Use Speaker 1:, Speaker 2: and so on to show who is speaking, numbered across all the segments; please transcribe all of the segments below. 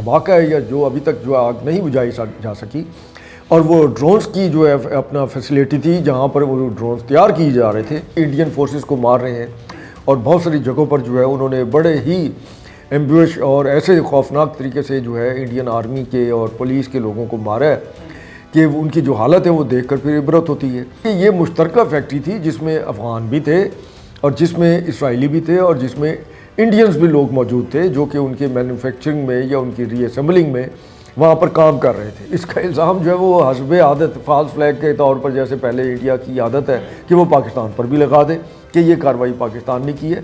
Speaker 1: باقی ہے یا جو ابھی تک جو آگ نہیں بجھائی جا سکی، اور وہ ڈرونز کی جو ہے اپنا فیسلٹی تھی جہاں پر وہ ڈرونز تیار کیے جا رہے تھے، انڈین فورسز کو مار رہے ہیں، اور بہت ساری جگہوں پر جو ہے انہوں نے بڑے ہی ایمبوش اور ایسے خوفناک طریقے سے جو ہے انڈین آرمی کے اور پولیس کے لوگوں کو مارا ہے کہ ان کی جو حالت ہے وہ دیکھ کر پھر عبرت ہوتی ہے کہ یہ مشترکہ فیکٹری تھی جس میں افغان بھی تھے اور جس میں اسرائیلی بھی تھے اور جس میں انڈینز بھی لوگ موجود تھے جو کہ ان کے مینوفیکچرنگ میں یا ان کی ری اسمبلنگ میں وہاں پر کام کر رہے تھے۔ اس کا الزام جو ہے وہ حسب عادت فالس فلیگ کے طور پر، جیسے پہلے انڈیا کی عادت ہے کہ وہ پاکستان پر بھی لگا دے کہ یہ کارروائی پاکستان نے کی ہے۔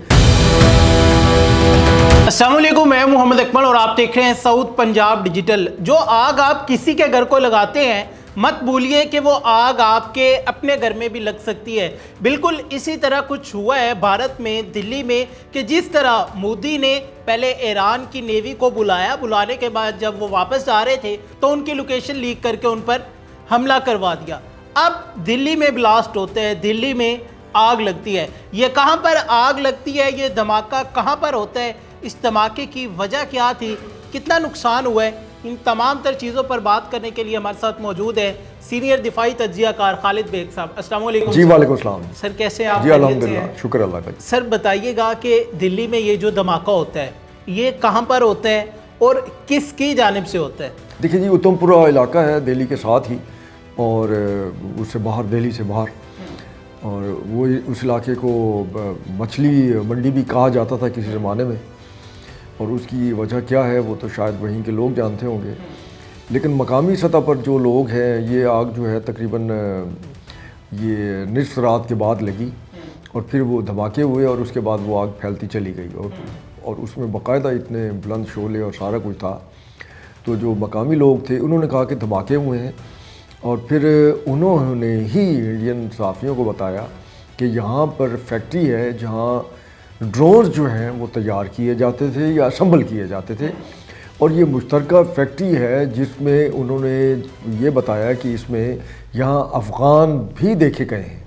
Speaker 2: السلام علیکم، میں محمد اکمل اور آپ دیکھ رہے ہیں ساؤتھ پنجاب ڈیجیٹل۔ جو آگ آپ کسی کے گھر کو لگاتے ہیں مت بھولیے کہ وہ آگ آپ کے اپنے گھر میں بھی لگ سکتی ہے۔ بالکل اسی طرح کچھ ہوا ہے بھارت میں، دلی میں، کہ جس طرح مودی نے پہلے ایران کی نیوی کو بلانے کے بعد جب وہ واپس آ رہے تھے تو ان کی لوکیشن لیک کر کے ان پر حملہ کروا دیا۔ اب دلی میں بلاسٹ ہوتے ہیں، دلی میں آگ لگتی ہے۔ یہ کہاں پر آگ لگتی ہے، یہ دھماکہ کہاں پر ہوتا ہے، اس دھماکے کی وجہ کیا تھی، کتنا نقصان ہوا ہے، ان تمام تر چیزوں پر بات کرنے کے لیے ہمارے ساتھ موجود ہے سینئر دفاعی تجزیہ کار خالد بیگ صاحب۔ السلام علیکم۔
Speaker 1: جی وعلیکم السلام
Speaker 2: سر، کیسے ہیں آپ؟
Speaker 1: جی الحمدللہ، شکر اللہ کا۔
Speaker 2: سر بتائیے گا کہ دلی میں یہ جو دھماکہ ہوتا ہے یہ کہاں پر ہوتا ہے اور کس کی جانب سے ہوتا ہے؟
Speaker 1: دیکھیے جی، اتم پورہ علاقہ ہے دہلی کے ساتھ ہی، اور اس سے باہر، دہلی سے باہر، اور وہ اس علاقے کو مچھلی منڈی بھی کہا جاتا تھا کسی زمانے میں، اور اس کی وجہ کیا ہے وہ تو شاید وہیں کے لوگ جانتے ہوں گے، لیکن مقامی سطح پر جو لوگ ہیں، یہ آگ جو ہے تقریباً یہ نصف رات کے بعد لگی اور پھر وہ دھماکے ہوئے اور اس کے بعد وہ آگ پھیلتی چلی گئی، اور اس میں باقاعدہ اتنے بلند شعلے اور سارا کچھ تھا۔ تو جو مقامی لوگ تھے انہوں نے کہا کہ دھماکے ہوئے ہیں، اور پھر انہوں نے ہی انڈین صحافیوں کو بتایا کہ یہاں پر فیکٹری ہے جہاں ڈرونز جو ہیں وہ تیار کیے جاتے تھے یا اسمبل کیے جاتے تھے، اور یہ مشترکہ فیکٹری ہے جس میں انہوں نے یہ بتایا کہ اس میں یہاں افغان بھی دیکھے گئے ہیں،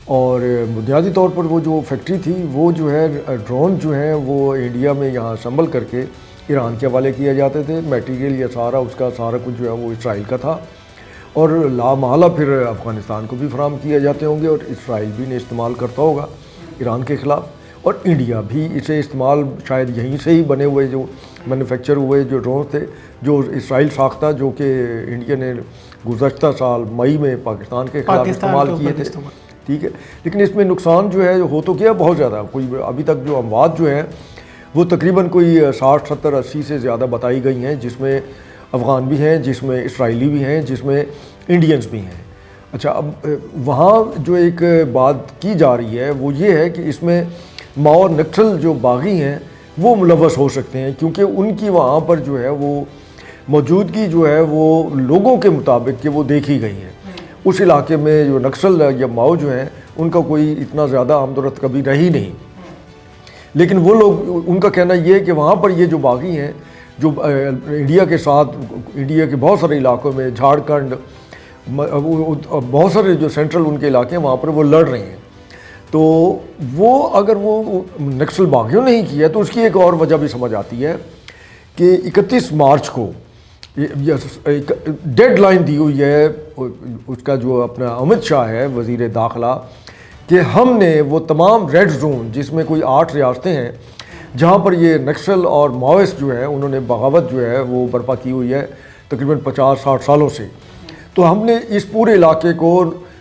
Speaker 1: اور بنیادی طور پر وہ جو فیکٹری تھی وہ جو ہے ڈرون جو ہیں وہ انڈیا میں یہاں اسمبل کر کے ایران کے حوالے کیے جاتے تھے، میٹیریل یا سارا اس کا سارا کچھ جو ہے وہ اسرائیل کا تھا، اور لامحالہ پھر افغانستان کو بھی فراہم کیے جاتے ہوں گے، اور اسرائیل بھی نے استعمال کرتا ہوگا ایران کے خلاف، اور انڈیا بھی اسے استعمال شاید یہیں سے ہی بنے ہوئے جو مینوفیکچر ہوئے جو ڈرون تھے جو اسرائیل ساختہ، جو کہ انڈیا نے گزشتہ سال مئی میں پاکستان کے خلاف استعمال کیے تھے، ٹھیک ہے۔ لیکن اس میں نقصان جو ہے ہو تو کیا بہت زیادہ، کوئی ابھی تک جو اموات جو ہیں وہ تقریباً کوئی 60 70 80 سے زیادہ بتائی گئی ہیں، جس میں افغان بھی ہیں، جس میں اسرائیلی بھی ہیں، جس میں انڈینز بھی ہیں۔ اچھا، اب وہاں جو ایک بات کی جا رہی ہے وہ یہ ہے کہ اس میں ماؤ نکسل جو باغی ہیں وہ ملوث ہو سکتے ہیں، کیونکہ ان کی وہاں پر جو ہے وہ موجودگی جو ہے وہ لوگوں کے مطابق کہ وہ دیکھی گئی ہے۔ اس علاقے میں جو نکسل یا ماؤ جو ہیں ان کا کوئی اتنا زیادہ آمد و رفت کبھی رہی نہیں، لیکن وہ لوگ، ان کا کہنا یہ ہے کہ وہاں پر یہ جو باغی ہیں جو انڈیا کے ساتھ، انڈیا کے بہت سارے علاقوں میں، جھارکھنڈ، بہت سارے جو سینٹرل ان کے علاقے ہیں وہاں پر وہ لڑ رہے ہیں، تو وہ اگر وہ نکسل باغیوں نے ہی کیا تو اس کی ایک اور وجہ بھی سمجھ آتی ہے کہ 31 مارچ کو ڈیڈ لائن دی ہوئی ہے اس کا جو اپنا امت شاہ ہے وزیر داخلہ، کہ ہم نے وہ تمام ریڈ زون جس میں کوئی 8 ریاستیں ہیں جہاں پر یہ نکسل اور ماؤسٹ جو ہے انہوں نے بغاوت جو ہے وہ برپا کی ہوئی ہے تقریباً 50-60 سالوں سے، تو ہم نے اس پورے علاقے کو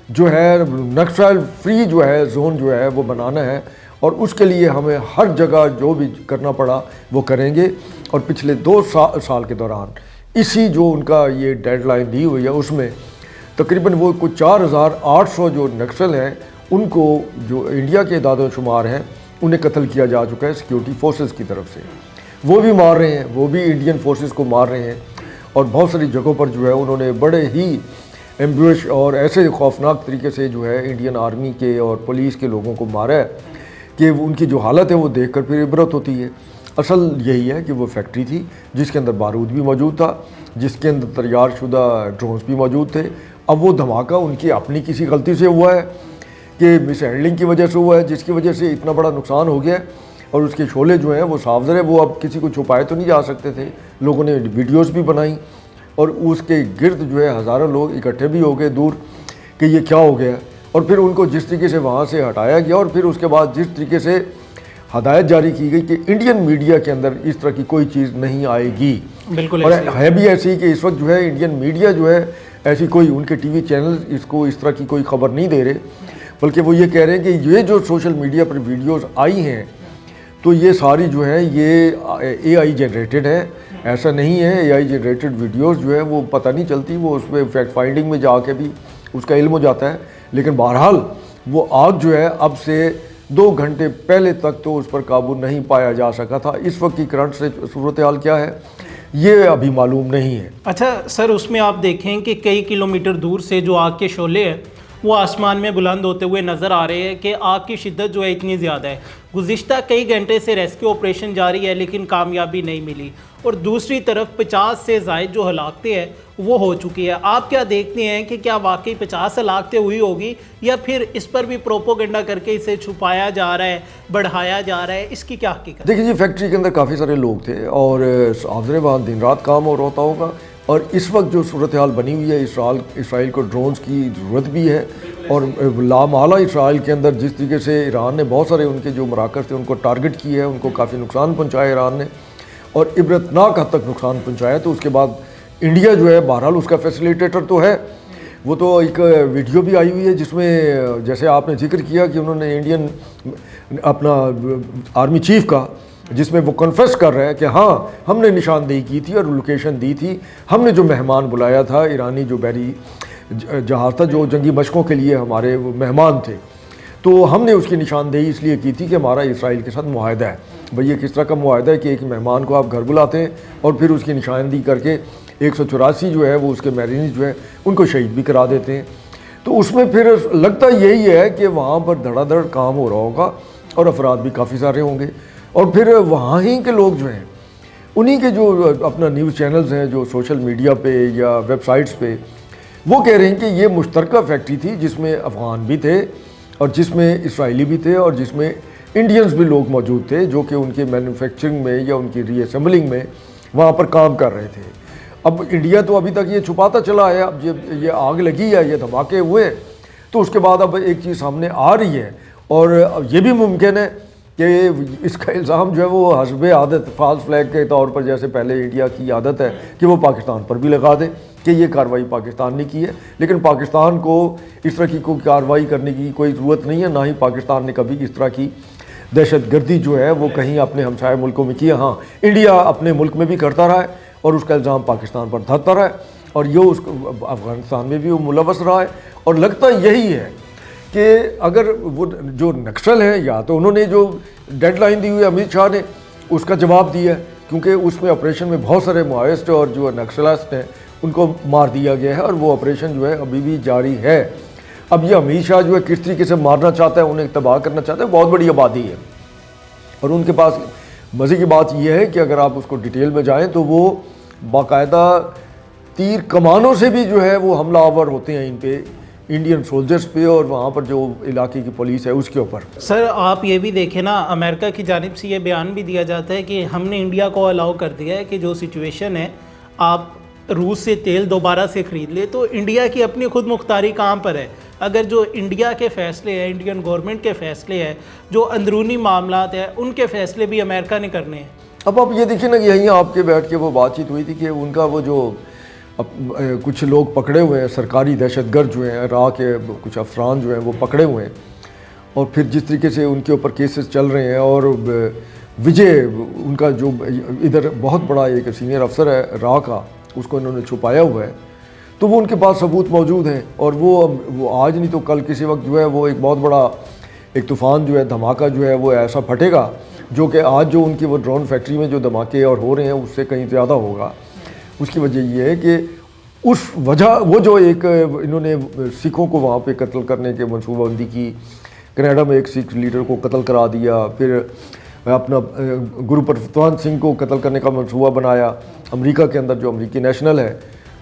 Speaker 1: جو ہے نکسل فری جو ہے زون جو ہے وہ بنانا ہے، اور اس کے لیے ہمیں ہر جگہ جو بھی کرنا پڑا وہ کریں گے، اور پچھلے 2 سال کے دوران اسی جو ان کا یہ ڈیڈ لائن دی ہوئی ہے اس میں تقریباً وہ کچھ 4800 جو نکسل ہیں ان کو جو انڈیا کے اعداد و شمار ہیں انہیں قتل کیا جا چکا ہے سیکیورٹی فورسز کی طرف سے، وہ بھی مار رہے ہیں، وہ بھی انڈین فورسز کو مار رہے ہیں، اور بہت ساری جگہوں پر جو ہے انہوں نے بڑے ہی ایمبوش اور ایسے خوفناک طریقے سے جو ہے انڈین آرمی کے اور پولیس کے لوگوں کو مارا ہے کہ ان کی جو حالت ہے وہ دیکھ کر پھر عبرت ہوتی ہے۔ اصل یہی ہے کہ وہ فیکٹری تھی جس کے اندر بارود بھی موجود تھا، جس کے اندر تیار شدہ ڈرونز بھی موجود تھے۔ اب وہ دھماکہ ان کی اپنی کسی غلطی سے ہوا ہے کہ مس ہینڈلنگ کی وجہ سے ہوا ہے، جس کی وجہ سے اتنا بڑا نقصان ہو گیا ہے، اور اس کے شعلے جو ہیں وہ صاف ظاہر ہے وہ اب کسی کو چھپائے تو نہیں جا سکتے تھے. لوگوں نے ویڈیوز بھی بنائیں اور اس کے گرد جو ہے ہزاروں لوگ اکٹھے بھی ہو گئے دور کہ یہ کیا ہو گیا, اور پھر ان کو جس طریقے سے وہاں سے ہٹایا گیا, اور پھر اس کے بعد جس طریقے سے ہدایت جاری کی گئی کہ انڈین میڈیا کے اندر اس طرح کی کوئی چیز نہیں آئے گی.
Speaker 2: بالکل
Speaker 1: اور ہے بھی ایسی کہ اس وقت جو ہے انڈین میڈیا جو ہے ایسی کوئی ان کے ٹی وی چینل اس کو اس طرح کی کوئی خبر نہیں دے رہے, بلکہ وہ یہ کہہ رہے ہیں کہ یہ جو social media per videos I ہیں تو یہ ساری جو ہیں یہ اے آئی جنریٹڈ ہیں. ایسا نہیں ہے, اے آئی جنریٹڈ ویڈیوز جو ہے وہ پتہ نہیں چلتی, وہ اس میں فیکٹ فائنڈنگ میں جا کے بھی اس کا علم ہو جاتا ہے. لیکن بہرحال وہ آگ جو ہے اب سے 2 گھنٹے پہلے تک تو اس پر قابو نہیں پایا جا سکا تھا. اس وقت کی کرنٹ سے صورتحال کیا ہے یہ ابھی معلوم نہیں ہے.
Speaker 2: اچھا سر, اس میں آپ دیکھیں کہ کئی کلومیٹر دور سے جو آگ کے شعلے ہیں وہ آسمان میں بلند ہوتے ہوئے نظر آ رہے ہیں کہ آگ کی شدت جو ہے اتنی زیادہ ہے. گزشتہ کئی گھنٹے سے ریسکیو آپریشن جاری ہے لیکن کامیابی نہیں ملی, اور دوسری طرف 50 سے زائد جو ہلاکتیں ہیں وہ ہو چکی ہے. آپ کیا دیکھتے ہیں کہ کیا واقعی 50 ہلاکتیں ہوئی ہوگی یا پھر اس پر بھی پروپوگنڈا کر کے اسے چھپایا جا رہا ہے, بڑھایا جا رہا ہے, اس کی کیا حقیقت؟
Speaker 1: دیکھیں جی, فیکٹری کے اندر کافی سارے لوگ تھے اور حاضر وہاں دن رات کام ہو رہا ہوگا, اور اس وقت جو صورتحال بنی ہوئی ہے اسرائیل کو ڈرونز کی ضرورت بھی ہے, اور لامحالہ اسرائیل کے اندر جس طریقے سے ایران نے بہت سارے ان کے جو مراکز تھے ان کو ٹارگٹ کیا ہے, ان کو کافی نقصان پہنچایا ایران نے اور عبرتناک حد تک نقصان پہنچایا. تو اس کے بعد انڈیا جو ہے بہرحال اس کا فیسیلیٹیٹر تو ہے. وہ تو ایک ویڈیو بھی آئی ہوئی ہے جس میں جیسے آپ نے ذکر کیا کہ انہوں نے انڈین اپنا آرمی چیف کا, جس میں وہ کنفیس کر رہا ہے کہ ہاں ہم نے نشاندہی کی تھی اور لوکیشن دی تھی, ہم نے جو مہمان بلایا تھا ایرانی جو بحری جہاز تھا جو جنگی مشقوں کے لیے ہمارے مہمان تھے, تو ہم نے اس کی نشاندہی اس لیے کی تھی کہ ہمارا اسرائیل کے ساتھ معاہدہ ہے. بھئی یہ کس طرح کا معاہدہ ہے کہ ایک مہمان کو آپ گھر بلاتے ہیں اور پھر اس کی نشاندہی کر کے 184 جو ہے وہ اس کے میرینز جو ہے ان کو شہید بھی کرا دیتے ہیں. تو اس میں پھر لگتا یہی ہے کہ وہاں پر دھڑا دھڑ کام ہو رہا ہوگا اور افراد بھی کافی سارے ہوں گے, اور پھر وہاں ہی کے لوگ جو ہیں انہی کے جو اپنا نیوز چینلز ہیں جو سوشل میڈیا پہ یا ویب سائٹس پہ وہ کہہ رہے ہیں کہ یہ مشترکہ فیکٹری تھی جس میں افغان بھی تھے اور جس میں اسرائیلی بھی تھے اور جس میں انڈینز بھی لوگ موجود تھے جو کہ ان کے مینوفیکچرنگ میں یا ان کی ری اسمبلنگ میں وہاں پر کام کر رہے تھے. اب انڈیا تو ابھی تک یہ چھپاتا چلا ہے, اب یہ آگ لگی ہے, یہ دھماکے ہوئے, تو اس کے بعد اب ایک چیز سامنے آ رہی ہے, اور یہ بھی ممکن ہے کہ اس کا الزام جو ہے وہ حسب عادت فالس فلیگ کے طور پر, جیسے پہلے انڈیا کی عادت ہے کہ وہ پاکستان پر بھی لگا دے کہ یہ کارروائی پاکستان نے کی ہے. لیکن پاکستان کو اس طرح کی کوئی کارروائی کرنے کی کوئی ضرورت نہیں ہے, نہ ہی پاکستان نے کبھی اس طرح کی دہشت گردی جو ہے وہ کہیں اپنے ہمسائے ملکوں میں کی ہے. ہاں انڈیا اپنے ملک میں بھی کرتا رہا ہے اور اس کا الزام پاکستان پر دھرتا رہا ہے, اور یہ اس افغانستان میں بھی وہ ملوث رہا ہے. اور لگتا یہی ہے کہ اگر وہ جو نکسل ہیں یا تو انہوں نے جو ڈیڈ لائن دی ہوئی ہے امت شاہ نے اس کا جواب دیا ہے, کیونکہ اس میں آپریشن میں بہت سارے ماویسٹ اور جو نکسلسٹ ہیں ان کو مار دیا گیا ہے, اور وہ آپریشن جو ہے ابھی بھی جاری ہے. اب یہ امت شاہ جو ہے کس طریقے سے مارنا چاہتا ہے, انہیں تباہ کرنا چاہتا ہے, بہت بڑی آبادی ہے, اور ان کے پاس مزے کی بات یہ ہے کہ اگر آپ اس کو ڈیٹیل میں جائیں تو وہ باقاعدہ تیر کمانوں سے بھی جو ہے وہ حملہ آور ہوتے ہیں ان پہ, انڈین سولجرز پہ, اور وہاں پر جو علاقے کی پولیس ہے اس کے اوپر.
Speaker 2: سر آپ یہ بھی دیکھیں نا, امریکہ کی جانب سے یہ بیان بھی دیا جاتا ہے کہ ہم نے انڈیا کو الاؤ کر دیا ہے کہ جو سچویشن ہے آپ روس سے تیل دوبارہ سے خرید لے, تو انڈیا کی اپنی خود مختاری کہاں پر ہے؟ اگر جو انڈیا کے فیصلے ہیں, انڈین گورنمنٹ کے فیصلے ہیں, جو اندرونی معاملات ہیں, ان کے فیصلے بھی امریکہ نے کرنے ہیں.
Speaker 1: اب آپ یہ دیکھیں نا, یہیں آپ کے بیٹھ کے وہ بات چیت ہوئی تھی کہ ان کا وہ جو کچھ لوگ پکڑے ہوئے ہیں سرکاری دہشت گرد جو ہیں, عراق کے کچھ افسران جو ہیں وہ پکڑے ہوئے ہیں, اور پھر جس طریقے سے ان کے اوپر کیسز چل رہے ہیں, اور وجے ان کا جو ادھر بہت بڑا ایک سینئر افسر ہے عراق کا, اس کو انہوں نے چھپایا ہوا ہے, تو وہ ان کے پاس ثبوت موجود ہیں, اور وہ آج نہیں تو کل کسی وقت جو ہے وہ ایک بہت بڑا ایک طوفان جو ہے دھماکہ جو ہے وہ ایسا پھٹے گا جو کہ آج جو ان کی وہ ڈرون فیکٹری میں جو دھماکے اور ہو رہے ہیں اس سے کہیں زیادہ ہوگا. اس کی وجہ یہ ہے کہ اس وجہ وہ جو ایک انہوں نے سکھوں کو وہاں پہ قتل کرنے کے منصوبہ بندی کی, کینیڈا میں ایک سکھ لیڈر کو قتل کرا دیا, پھر اپنا گرو پرتوان سنگھ کو قتل کرنے کا منصوبہ بنایا امریکہ کے اندر جو امریکی نیشنل ہے,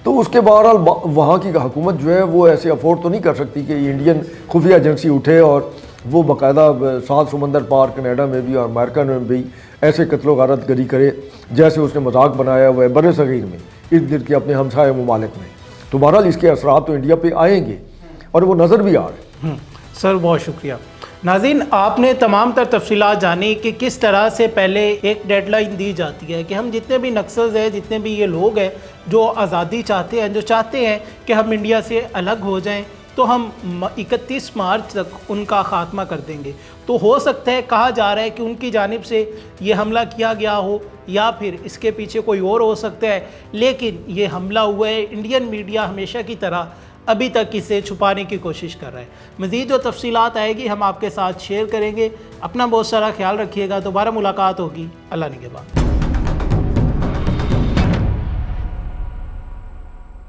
Speaker 1: تو اس کے بہرحال وہاں کی حکومت جو ہے وہ ایسے افورڈ تو نہیں کر سکتی کہ انڈین خفیہ ایجنسی اٹھے اور وہ باقاعدہ 7 سمندر پار کینیڈا میں بھی اور امریکہ میں بھی ایسے قتل و غارت گری کرے جیسے اس نے مذاق بنایا ہوا ہے بر صغیر میں، ارد گرد کے اپنے ہمسایہ ممالک میں. تو بہرحال اس کے اثرات تو انڈیا پہ آئیں گے اور وہ نظر بھی آ رہے ہیں.
Speaker 2: سر بہت شکریہ. ناظرین، آپ نے تمام تر تفصیلات جانی کہ کس طرح سے پہلے ایک ڈیڈ لائن دی جاتی ہے کہ ہم جتنے بھی نکسلز ہیں، جتنے بھی یہ لوگ ہیں جو آزادی چاہتے ہیں، جو چاہتے ہیں کہ ہم انڈیا سے الگ ہو جائیں، تو ہم 31 مارچ تک ان کا خاتمہ کر دیں گے. تو ہو سکتا ہے، کہا جا رہا ہے کہ ان کی جانب سے یہ حملہ کیا گیا ہو یا پھر اس کے پیچھے کوئی اور ہو سکتا ہے، لیکن یہ حملہ ہوا ہے. انڈین میڈیا ہمیشہ کی طرح ابھی تک اسے چھپانے کی کوشش کر رہا ہے. مزید جو تفصیلات آئے گی ہم آپ کے ساتھ شیئر کریں گے. اپنا بہت سارا خیال رکھیے گا. دوبارہ ملاقات ہوگی. اللہ نگہبان.